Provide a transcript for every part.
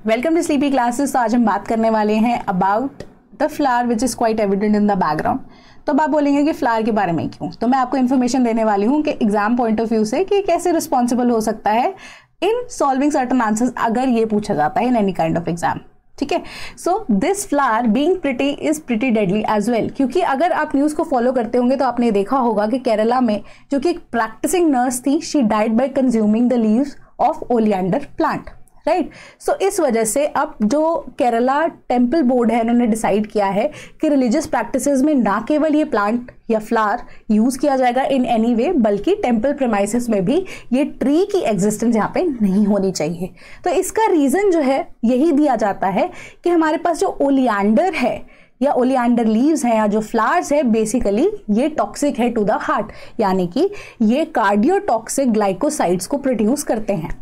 Welcome to sleepy classes. तो आज हम बात करने वाले हैं about the flower which is quite evident in the background. तो अब आप बोलेंगे कि फ्लावर के बारे में क्यों, तो मैं आपको इन्फॉर्मेशन देने वाली हूँ कि एग्जाम पॉइंट ऑफ व्यू से कि कैसे रिस्पॉन्सिबल हो सकता है इन सॉल्विंग सर्टन आंसर्स अगर ये पूछा जाता है in any kind of exam. ठीक है, so this flower being pretty is pretty deadly as well, क्योंकि अगर आप न्यूज़ को फॉलो करते होंगे तो आपने देखा होगा कि केरला में जो कि एक प्रैक्टिसिंग नर्स थी, she died by consuming the leaves of oleander plant. Right, so इस वजह से अब जो केरला टेम्पल बोर्ड है उन्होंने डिसाइड किया है कि रिलीजियस प्रैक्टिसेस में ना केवल ये प्लांट या फ्लावर यूज किया जाएगा इन एनी वे, बल्कि टेम्पल प्रेमाइसेस में भी ये ट्री की एग्जिस्टेंस यहाँ पे नहीं होनी चाहिए। तो इसका रीजन जो है यही दिया जाता है कि हमारे पास जो ओलियंडर है या ओलियंडर लीव्स हैं या जो फ्लावर्स है, बेसिकली ये टॉक्सिक है टू द हार्ट, यानी कि ये कार्डियोटॉक्सिक ग्लाइकोसाइड्स को प्रोड्यूस करते हैं।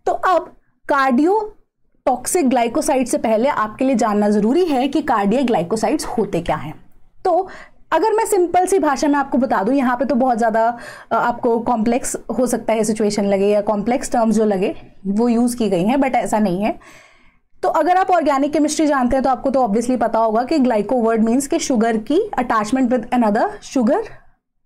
तो अब कार्डियोटॉक्सिक ग्लाइकोसाइड से पहले आपके लिए जानना जरूरी है कि कार्डियक ग्लाइकोसाइड्स होते क्या हैं। तो अगर मैं सिंपल सी भाषा में आपको बता दूं, यहाँ पे तो बहुत ज़्यादा आपको कॉम्प्लेक्स हो सकता है सिचुएशन लगे या कॉम्प्लेक्स टर्म्स जो लगे वो यूज़ की गई हैं, बट ऐसा नहीं है। तो अगर आप ऑर्गेनिक केमिस्ट्री जानते हैं तो आपको तो ऑब्वियसली पता होगा कि ग्लाइको वर्ड मीन्स कि शुगर की attachment with another sugar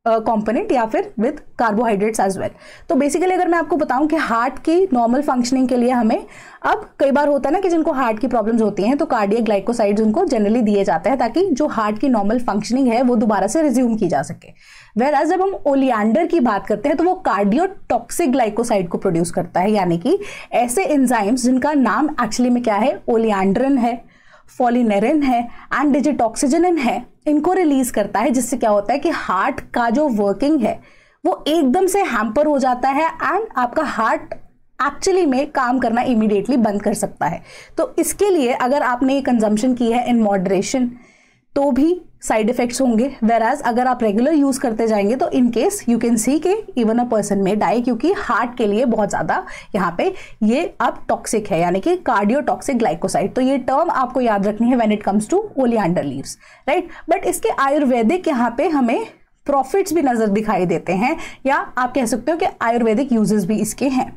component या फिर विद कार्बोहाइड्रेट्स एज वेल। तो बेसिकली अगर मैं आपको बताऊं कि हार्ट की नॉर्मल फंक्शनिंग के लिए हमें, अब कई बार होता है ना कि जिनको हार्ट की प्रॉब्लम्स होती हैं तो कार्डियक ग्लाइकोसाइड्स उनको जनरली दिए जाते हैं ताकि जो हार्ट की नॉर्मल फंक्शनिंग है वो दोबारा से रिज्यूम की जा सके। वेराज जब हम ओलियंडर की बात करते हैं तो वो कार्डियोटॉक्सिक ग्लाइकोसाइड को प्रोड्यूस करता है, यानी कि ऐसे एंजाइम्स जिनका नाम एक्चुअली में क्या है, ओलियंडरिन है, फॉलिनेरिन है एंड डिजिटॉक्सिजनिन है, इनको रिलीज करता है, जिससे क्या होता है कि हार्ट का जो वर्किंग है वो एकदम से हैम्पर हो जाता है एंड आपका हार्ट एक्चुअली में काम करना इमीडिएटली बंद कर सकता है। तो इसके लिए अगर आपने ये कंजम्पशन की है इन मॉडरेशन तो भी साइड इफेक्ट्स होंगे, वेराज अगर आप रेगुलर यूज करते जाएंगे तो in case you can see के इवन अ पर्सन में डाई, क्योंकि हार्ट के लिए बहुत ज्यादा यहाँ पे ये अब टॉक्सिक है, यानी कि कार्डियोटॉक्सिक ग्लाइकोसाइड। तो ये टर्म आपको याद रखनी है when it comes to oleander leaves, right. But इसके आयुर्वेदिक यहाँ पे हमें प्रॉफिट्स भी नजर दिखाई देते हैं, या आप कह सकते हो कि आयुर्वेदिक यूजेस भी इसके हैं।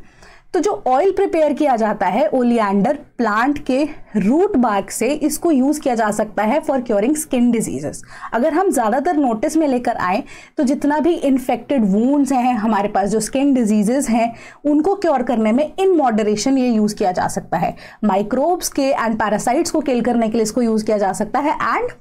तो जो ऑयल प्रिपेयर किया जाता है ओलियंडर प्लांट के रूट बार्क से, इसको यूज किया जा सकता है फॉर क्योरिंग स्किन डिजीजेस। अगर हम ज्यादातर नोटिस में लेकर आए तो जितना भी इन्फेक्टेड वुंड्स हैं हमारे पास, जो स्किन डिजीजेस हैं, उनको क्योर करने में इन मॉडरेशन ये यूज किया जा सकता है। माइक्रोब्स के एंड पैरासाइट्स को किल करने के लिए इसको यूज किया जा सकता है एंड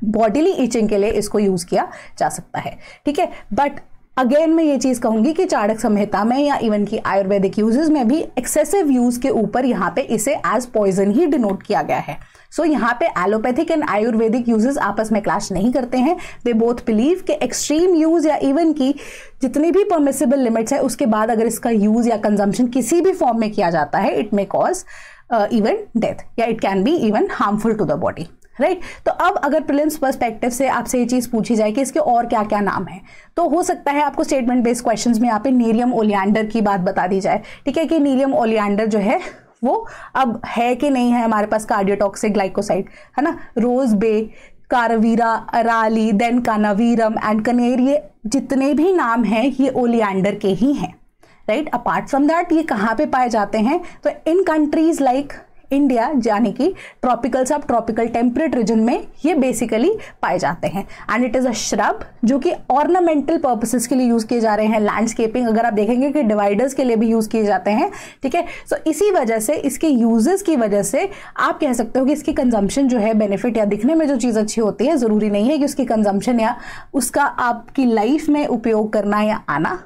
बॉडीली ईचिंग के लिए इसको यूज किया जा सकता है। ठीक है, बट अगेन मैं ये चीज कहूंगी कि चाणक्य संहिता में या इवन की आयुर्वेदिक यूजेस में भी एक्सेसिव यूज के ऊपर यहाँ पे इसे एज पॉइजन ही डिनोट किया गया है। सो यहाँ पे एलोपैथिक एंड आयुर्वेदिक यूजेस आपस में क्लैश नहीं करते हैं। दे बोथ बिलीव कि एक्सट्रीम यूज या इवन की जितनी भी परमिसिबल लिमिट्स है उसके बाद अगर इसका यूज या कंजम्पशन किसी भी फॉर्म में किया जाता है, it may cause even death या it can be even harmful to the body, right. तो अब अगर प्रीलिम्स पर्सपेक्टिव से आपसे ये चीज पूछी जाए कि इसके और क्या क्या नाम है, तो हो सकता है आपको स्टेटमेंट बेस्ड क्वेश्चंस में यहाँ पे नीरियम ओलियंडर की बात बता दी जाए। ठीक है, कि नीरियम ओलियंडर जो है वो अब है कि नहीं है हमारे पास कार्डियोटॉक्सिक ग्लाइकोसाइड, है ना। रोज बे, कारवीरा, अराली, देन कानावीरम एंड कनेर, ये जितने भी नाम हैं ये ओलियंडर के ही हैं, राइट। अपार्ट फ्रॉम दैट ये कहाँ पे पाए जाते हैं, तो इन कंट्रीज लाइक इंडिया, यानी कि ट्रॉपिकल सब ट्रॉपिकल टेम्परेट रीजन में ये बेसिकली पाए जाते हैं। And it is a shrub जो कि ऑर्नामेंटल पर्पसेस के लिए यूज किए जा रहे हैं, लैंडस्केपिंग, अगर आप देखेंगे कि डिवाइडर्स के लिए भी यूज किए जाते हैं। ठीक है, सो इसी वजह से, इसके यूजेस की वजह से आप कह सकते हो कि इसकी कंजम्पशन जो है, बेनिफिट या दिखने में जो चीज अच्छी होती है, जरूरी नहीं है कि उसकी कंजम्पशन या उसका आपकी लाइफ में उपयोग करना या आना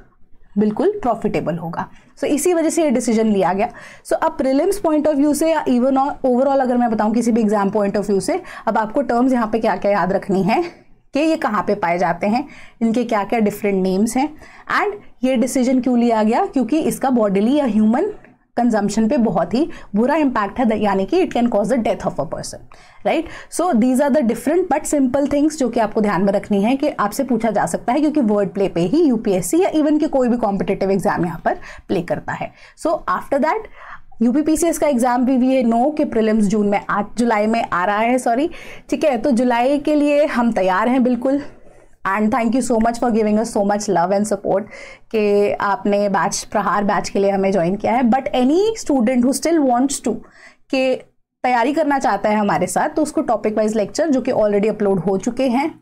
बिल्कुल प्रॉफिटेबल होगा। सो इसी वजह से ये डिसीजन लिया गया। सो अब प्रीलिम्स पॉइंट ऑफ व्यू से या इवन ओवरऑल अगर मैं बताऊं किसी भी एग्जाम पॉइंट ऑफ व्यू से, अब आपको टर्म्स यहाँ पे क्या क्या याद रखनी है कि ये कहाँ पे पाए जाते हैं, इनके क्या क्या डिफरेंट नेम्स हैं, एंड ये डिसीजन क्यों लिया गया, क्योंकि इसका बॉडीली या ह्यूमन कंजम्पशन पे बहुत ही बुरा इंपैक्ट है, यानी कि it can cause the death of a person, right. So these are the different but simple things जो कि आपको ध्यान में रखनी है कि आपसे पूछा जा सकता है, क्योंकि वर्ड प्ले पे ही यूपीएससी या इवन के कोई भी कॉम्पिटिटिव एग्जाम यहाँ पर प्ले करता है। सो आफ्टर दैट यूपीपीसीएस का एग्जाम भी नो कि प्रीलिम्स जुलाई में आ रहा है, सॉरी। ठीक है, तो जुलाई के लिए हम तैयार हैं बिल्कुल। And thank you so much for giving us so much love and support कि आपने बैच प्रहार बैच के लिए हमें ज्वाइन किया है। But any student who still wants to के तैयारी करना चाहता है हमारे साथ, तो उसको टॉपिक वाइज लेक्चर जो कि ऑलरेडी अपलोड हो चुके हैं,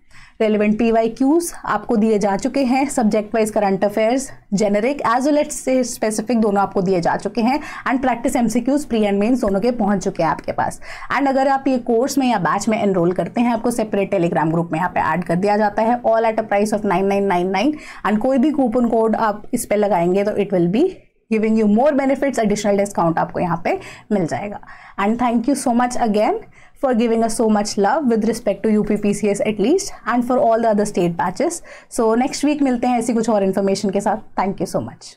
रेलिवेंट PYQs आपको दिए जा चुके हैं, subject wise current affairs generic as well as से स्पेसिफिक दोनों आपको दिए जा चुके हैं, and practice MCQs pre and mains दोनों के पहुंच चुके हैं आपके पास। एंड अगर आप ये कोर्स में या बैच में एनरोल करते हैं, आपको सेपरेट टेलीग्राम ग्रुप में यहाँ पे ऐड कर दिया जाता है, all at a price of 9999, and कोई भी कूपन कोड आप इस पे लगाएंगे तो it will be giving you more benefits, additional discount आपको यहाँ पे मिल जाएगा। And thank you so much again for giving us so much love with respect to UPPCS at least, and for all the other state batches. So next week मिलते हैं ऐसी कुछ और information के साथ. Thank you so much.